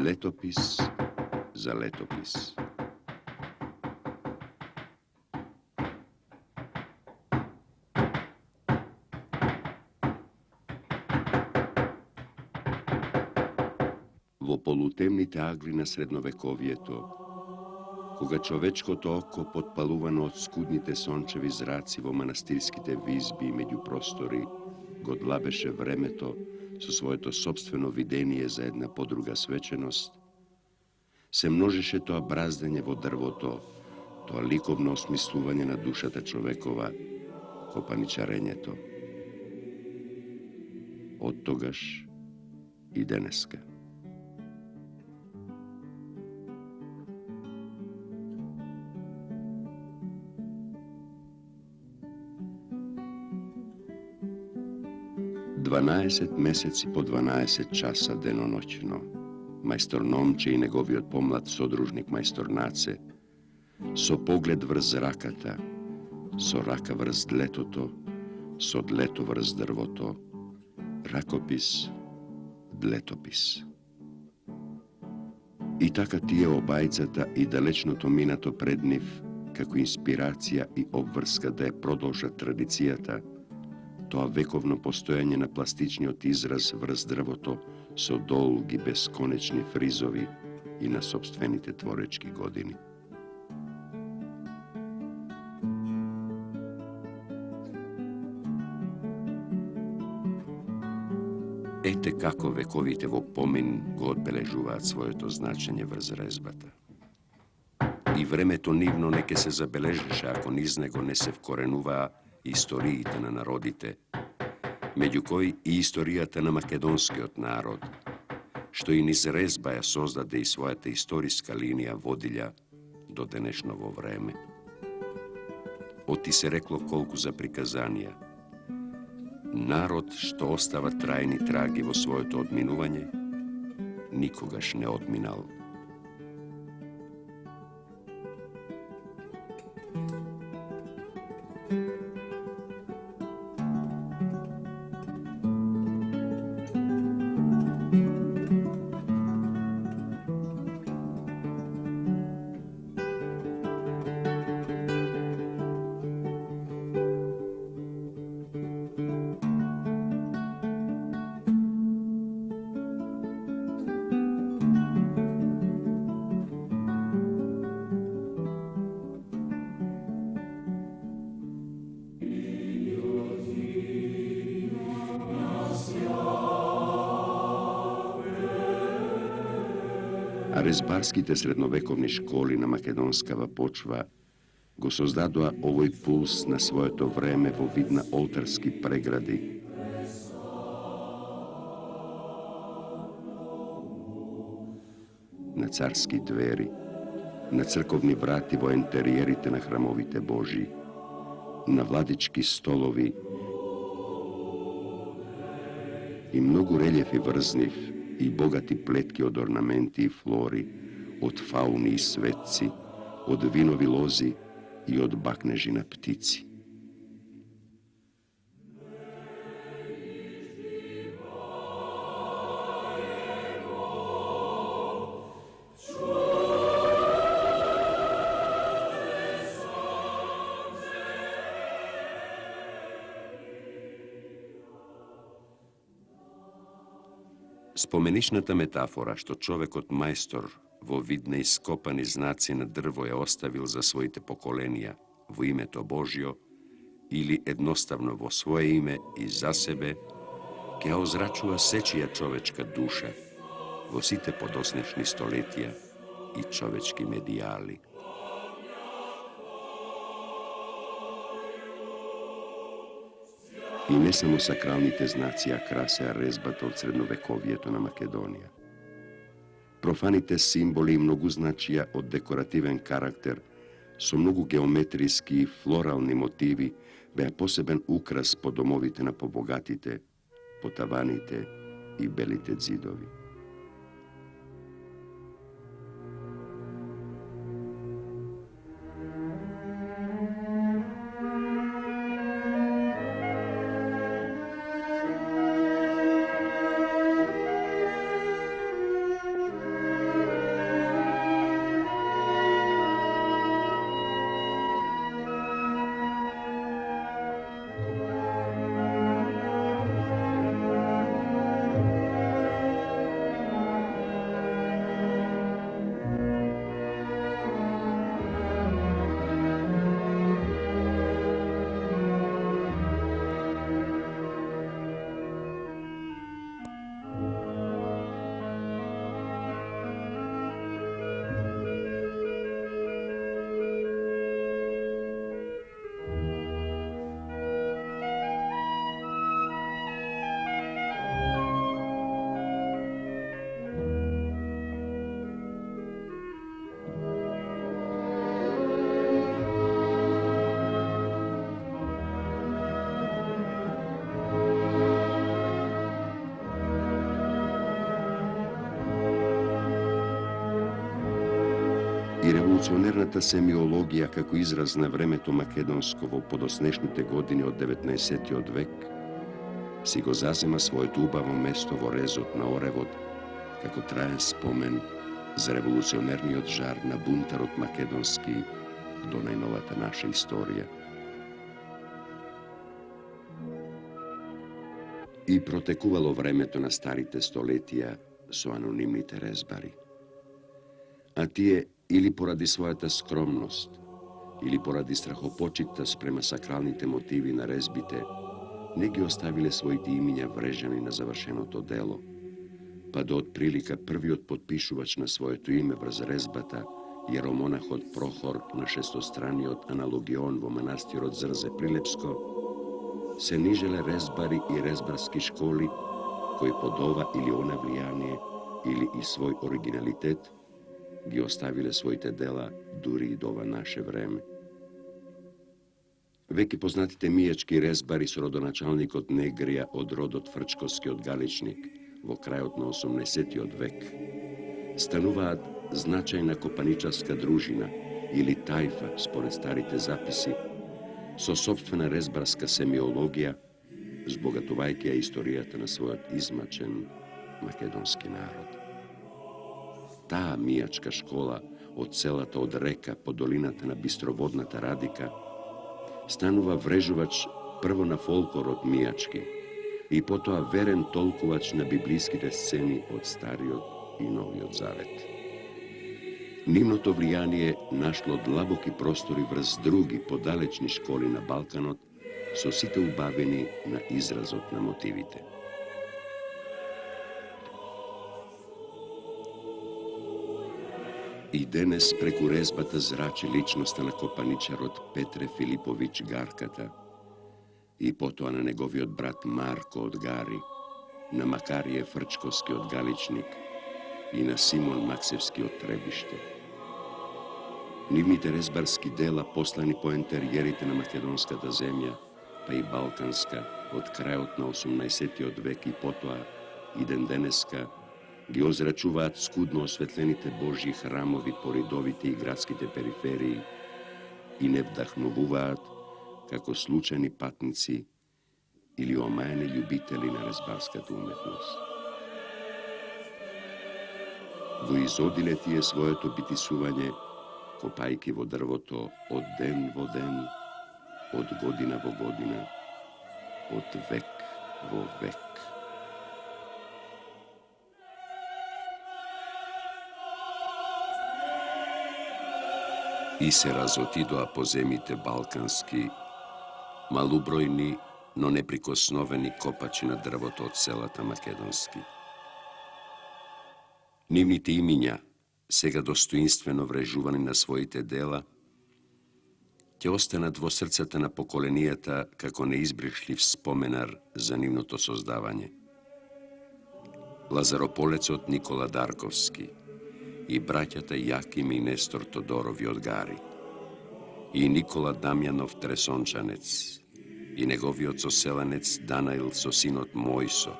Letopis za letopis. Во полутемните агли на средновековието, кога човечкото око, потпалувано од скудните сончеви зраци во манастирските визби и меѓу простори, го длабеше времето со своето собствено видение за една подруга свеченост, се множеше тоа браздење во дрвото, тоа ликовно осмислување на душата човекова, копаничарењето. Од тогаш и денеска. Дванаесет месеци по 12 часа деноноќно, мајстор Номче и неговиот помлад содружник мајстор Наце, со поглед врз раката, со рака врз длетото, со длето врз дрвото, ракопис, длетопис. И така тие обајцата и далечното минато пред нив, како инспирација и обврска да ја продолжат традицијата, тоа вековно постојање на пластичниот израз врз дрвото со долги бесконечни фризови и на сопствените творечки години. Ете како вековите во помин го одбележуваат своето значење врз резбата. И времето нивно не ке се забележеше ако низ него не се вкоренуваа историите на народите, меѓу кои и историјата на македонскиот народ, што и низ резба ја создаде и својата историска линија водилја до денешново време. Оти се рекло колку за приказанија. Народ што остава трајни траги во своето одминување, никогаш не одминал. А резбарските средновековни школи на македонскава почва го создадоа овој пулс на своето време во вид на олтарски прегради. На царски двери, на црковни врати во ентериерите на храмовите Божии, на владички столови и многу релјефи врз нив, и богати плетки од орнаменти и флори, од фауни и светци, од винови лози и од бакнежи на птици. Споменишната метафора што човекот мајстор во вид на ископани знаци на дрво ја оставил за своите поколенија во името Божјо или едноставно во свое име и за себе, ќе ја озрачува сечија човечка душа во сите подоснешни столетија и човечки медијали. И не само сакралните знаци ја красеа резбата од средновековието на Македонија. Профаните символи и многузначија од декоративен карактер со многу геометриски и флорални мотиви беа посебен украс по домовите на побогатите, по таваните и белите ѕидови. И револуционерната семиологија како израз на времето македонско во подоснешните години од 19. век си го зазема своето убаво место во резот на Оревот како траен спомен за револуционерниот жар на бунтарот македонски до најновата наша историја. И протекувало времето на старите столетија со анонимните резбари. А тие или поради својата скромност, или поради страхопочитта спрема сакралните мотиви на резбите, не ги оставиле своите имиња врежани на завршеното дело, па до отприлика првиот подпишувач на своето име врз резбата, јеромонахот Прохор на шестостраниот аналогион во манастирот Зрзе Прилепско, се нижеле резбари и резбарски школи, кои под ова или она влијание, или и свој оригиналитет, ги оставиле своите дела дури и до ова наше време. Веќе познатите мијачки резбари со родоначалникот Негрија од родот Фрчковски Галичник во крајот на 18. век стануваат значајна копаничарска дружина или тајфа според старите записи со сопствена резбарска семиологија, збогатувајќи ја историјата на својот измачен македонски народ. Таа мијачка школа од селата од Река по долината на бистроводната Радика станува врежувач прво на фолклорот мијачки и потоа верен толкувач на библиските сцени од Стариот и Новиот Завет. Нивното влијание нашло длабоки простори врз други подалечни школи на Балканот со сите убавени на изразот на мотивите. И денес преку резбата зрачи личноста на копаничарот Петре Филиповиќ Гарката и потоа на неговиот брат Марко од Гари, на Макарije Фрчковски од Галичник и на Симон Максевски од Требиште. Нивните резбарски дела послани по ентериерите на македонската земја, па и балканска, од крајот на 18. век и потоа и ден денеска, ги озрачуваат скудно осветлените Божји храмови по ридовите и градските периферии и не вдахнувуваат како случајни патници или омајани љубители на резбарската уметност. Во изодиле тие своето битисување, копајки во дрвото од ден во ден, од година во година, од век во век. И се разотидоа по земите балкански, малубројни, но неприкосновени копачи на дрвото од селата македонски. Нивните имиња, сега достоинствено врежувани на своите дела, ќе останат во срцата на поколенијата како неизбришлив споменар за нивното создавање. Лазарополецот Никола Дарковски и браќата Јаким и Нестор Тодорови од Гари, и Никола Дамјанов Тресончанец, и неговиот соселенец Данаил со синот Мојсо,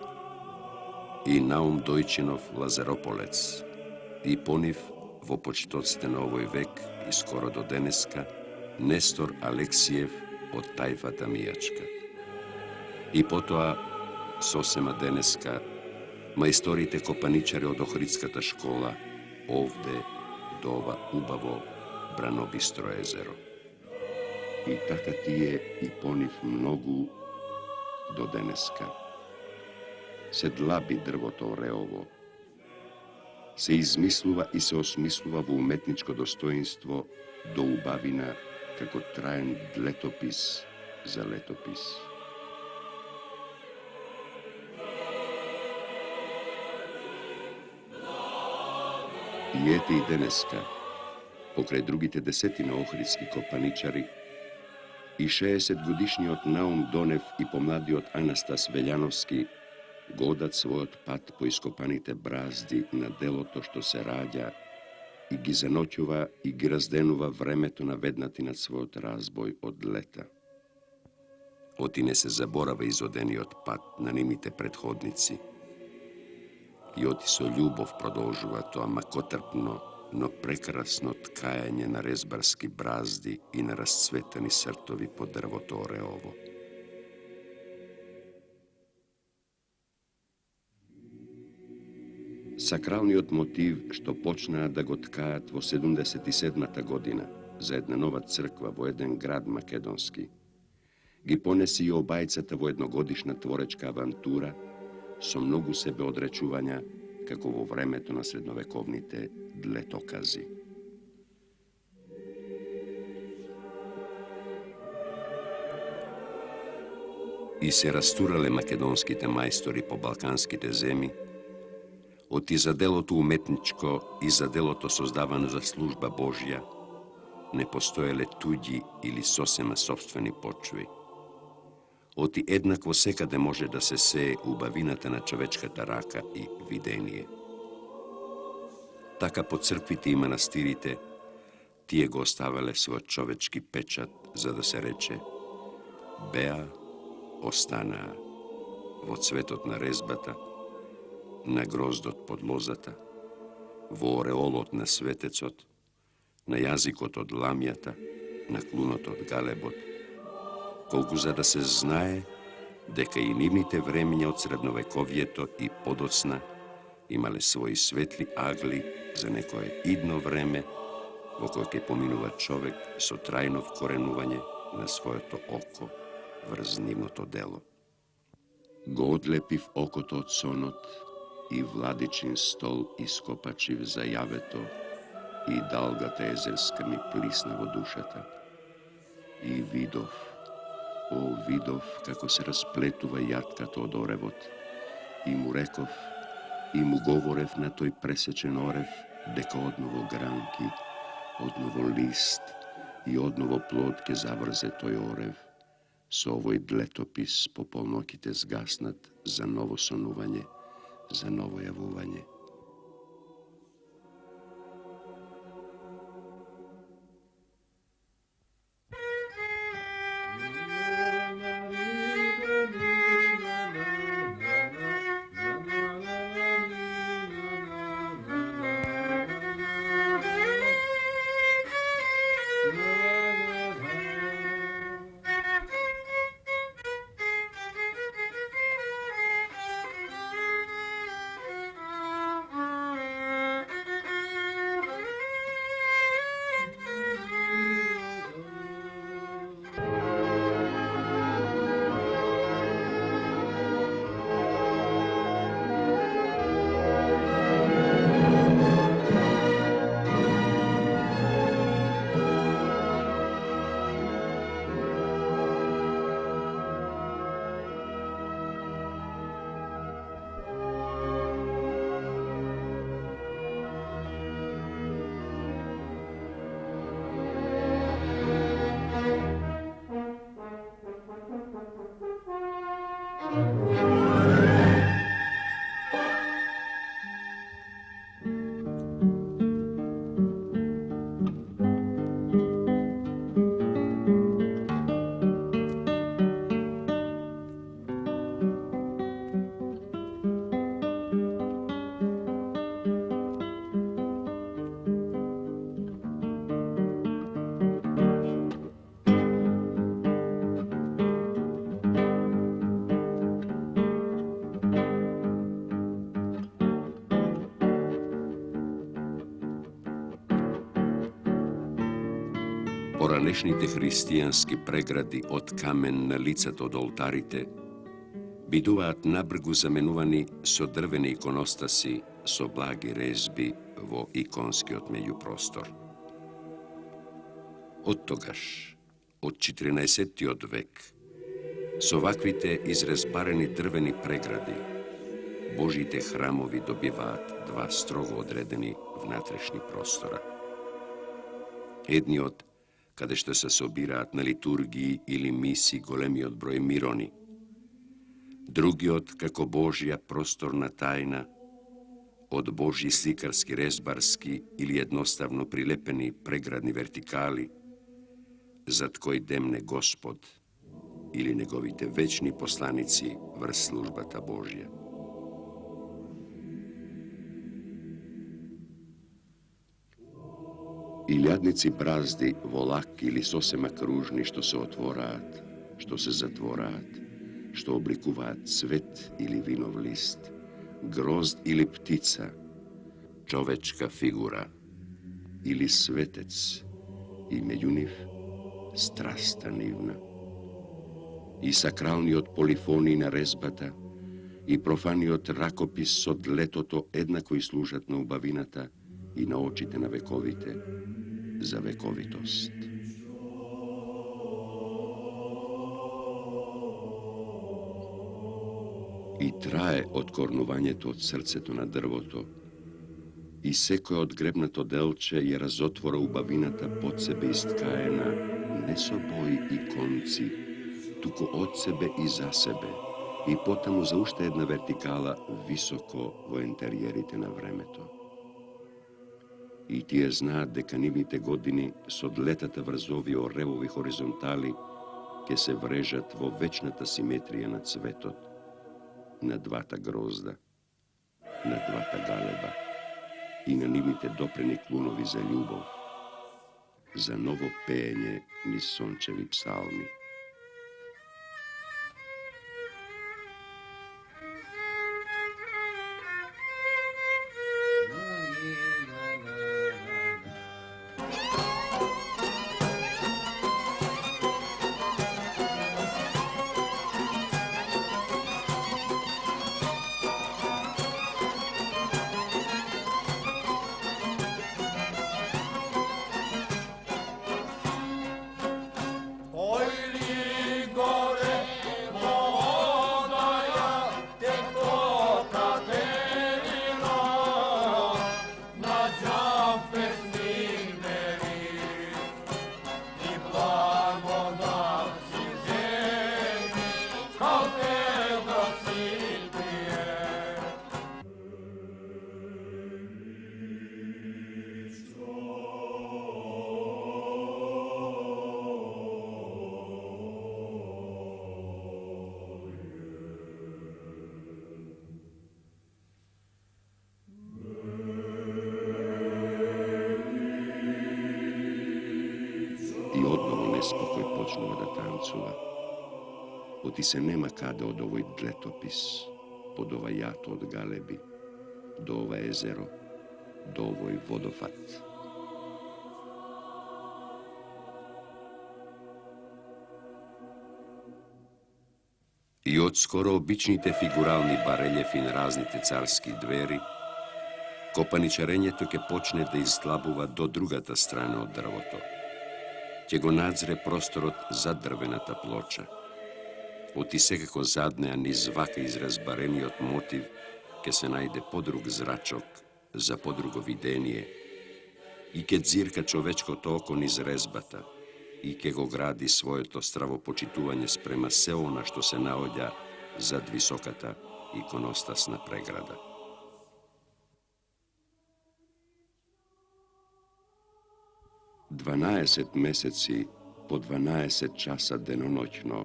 и Наум Дојчинов Лазарополец, и по нив во почетоците на овој век и скоро до денеска Нестор Алексиев од тајфата мијачка. И потоа, сосема денеска, мајсторите копаничари од Охридската школа, овде, до ова убаво бранобистро езеро. И така тие и по нив многу до денеска. Се длаби дрвото ореово, се измислува и се осмислува во уметничко достоинство до убавина како траен летопис за летопис. И ете и денеска, покрај другите десетина охридски копаничари, и 60-годишниот Наум Донев и помладиот Анастас Велјановски го одат својот пат по ископаните бразди на делото што се раѓа и ги заноќува и ги разденува времето на веднати над својот разбој од лета. Оти не се заборава изодениот пат на нивните предходници. И оти со љубов продолжува тоа макотрпно no prekrasno tkajanje na rezbarski brazdi i na rascvetani srtovi pod drvotore ovo. Sakralniот мотив што почнаа да го ткаат во 77-та година за една нова црква во еден град македонски, ги понеси и обајцата во едногодишна творечка авантура со многу себеодречувања како во времето на средновековните длетокази. И се растурале македонските мајстори по балканските земи, од и за делото уметничко и за делото создавано за служба Божја, не постоеле туѓи или сосема собствени почви. Оти еднакво секаде може да се сее убавината на човечката рака и видение. Така по црквите и манастирите, тие го оставале својот човечки печат, за да се рече беа, останаа во цветот на резбата, на гроздот под лозата, во ореолот на светецот, на јазикот од ламјата, на клунот од галебот, колку за да се знае дека и нивните времења од средновековието и подоцна имале своји светли агли за некое идно време во кое ќе поминува човек со трајно вкоренување на своето око врз нивното дело. Го одлепив окото од сонот и владичин стол ископачив за јавето и далгата езерска ми плисна во душата. И видов како се расплетува јатката од оревот. И му реков, и му говорев на тој пресечен орев, дека одново гранки, одново лист и одново плод ке заврзе тој орев. Со овој длетопис по полноќите згаснат за ново сонување, за ново јавување. Поранешните христијански прегради од камен на лицата од олтарите бидуваат набргу заменувани со дрвени иконостаси со благи резби во иконскиот меѓупростор. Од тогаш, од 14. век, со ваквите изрезбарени дрвени прегради, Божите храмови добиваат два строго одредени внатрешни простора. Едниот каде што се собираат на литургии или миси големиот број мирони. Другиот како Божја просторна тајна, од Божји сликарски, резбарски или едноставно прилепени преградни вертикали, зад кој демне Господ или неговите вечни посланици врз службата Божја. I ljadnici brazdi, volak ili sosema kružni što se otvorat, što se zatvorat, što oblikuvat cvet ili vinov list, grozd ili ptica, čovečka figura ili svetec i međuniv strasta nivna. I sakralni od polifonina rezbata i profani od rakopis od letoto jednako i služat na ubavinata i naočite na vekovite za vekovitost. I traje odkornuvanje to od srceto na drvoto, i seko je od grebnato delče je razotvora ubavinata pod sebe istkajena, ne soboji i konci, tuko od sebe i za sebe, i potamu zaušta jedna vertikala visoko vo interjerite na vremeto. I ti je zna deka nivnite godini s od letata vrzovi o revovi horizontali, ke se vrežat vo večnata simetrija na cvetot, na dvata grozda, na dvata galeba i na nivnite dopreni klunovi za ljubov, za novo pejenje niz sončevi psalmi. I odnovo nespokoj počnuo da tancuva. Oti se nema kada od ovoj dletopis, pod ovaj jato od galebi, do ova jezero, do ovoj vodofat. I od skoro običnite figuralni bareljefi na raznite carski dveri, kopaničarenje toke počne da izslabuva do drugata strana od drvoto. Ќе го надзре просторот зад дрвената плоча. Оти секако заднеа низ вака изразбарениот мотив ќе се најде подруг зрачок за подруго видение и ќе дзирка човечкото око низ резбата и ќе го гради своето стравопочитување спрема се она што се наоѓа зад високата иконостасна преграда. 12 месеци по 12 часа деноноќно,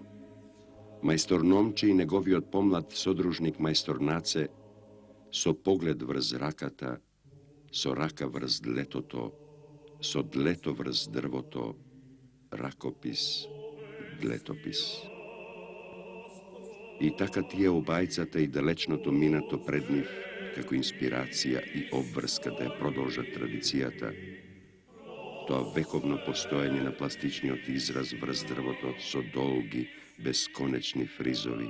мајстор Номче и неговиот помлад содружник мајстор Наце со поглед врз раката, со рака врз длетото, со длето врз дрвото, ракопис, длетопис. И така тие обајцата и далечното минато пред нив, како инспирација и обврска да ја продолжат традицијата, тоа вековно постоење на пластичниот израз врз дрвото со долги, бесконечни фризови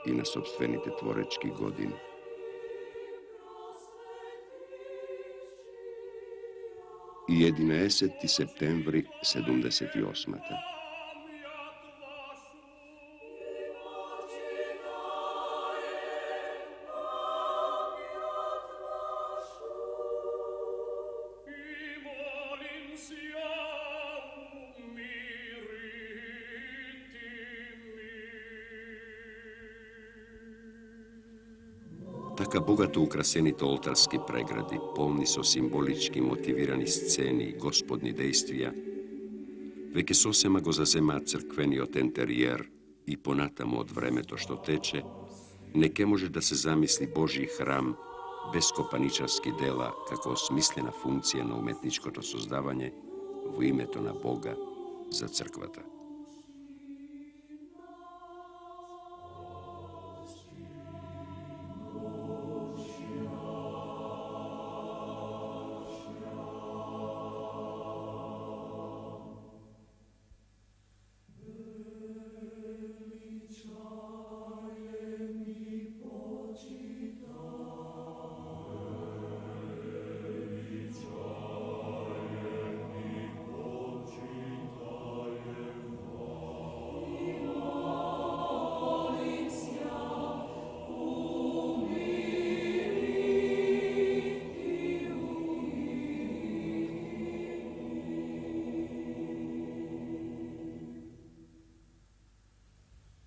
и на собствените творечки години. И 11. септември 78-та. Така богато украсените олтарски прегради, полни со символички мотивирани сцени и господни дејствија, веќе сосема го заземаат црквениот ентериер и понатаму од времето што тече, не ке може да се замисли Божи храм без копаничарски дела како осмислена функција на уметничкото создавање во името на Бога за црквата.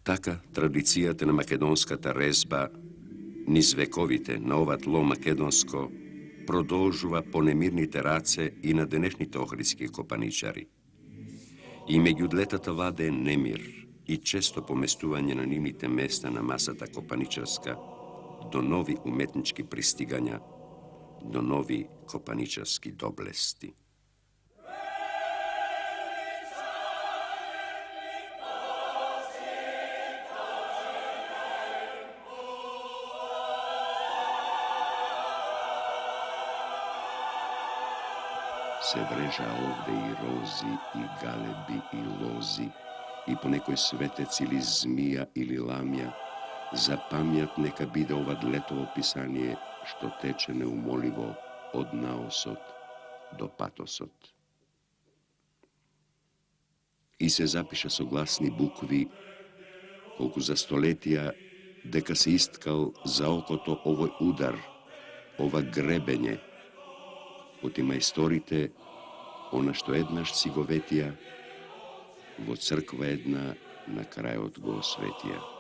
Така, традицијата на македонската резба низ вековите на ова тло македонско продолжува по немирните раце и на денешните охридски копаничари. И меѓу двете владее немир и често поместување на нивните места на масата копаничарска до нови уметнички пристигања, до нови копаничарски доблести. Се врежа овде и рози, и галеби, и лози, и по некој светец или змија или ламја, за памјат нека биде ова длетово писание, што тече неумоливо од наосот до патосот. И се запиша со гласни букви, колку за столетија, дека се исткал за окото овој удар, ова гребење, оти мајсторите, она што еднаш си го ветија, во црква една на крајот го осветија.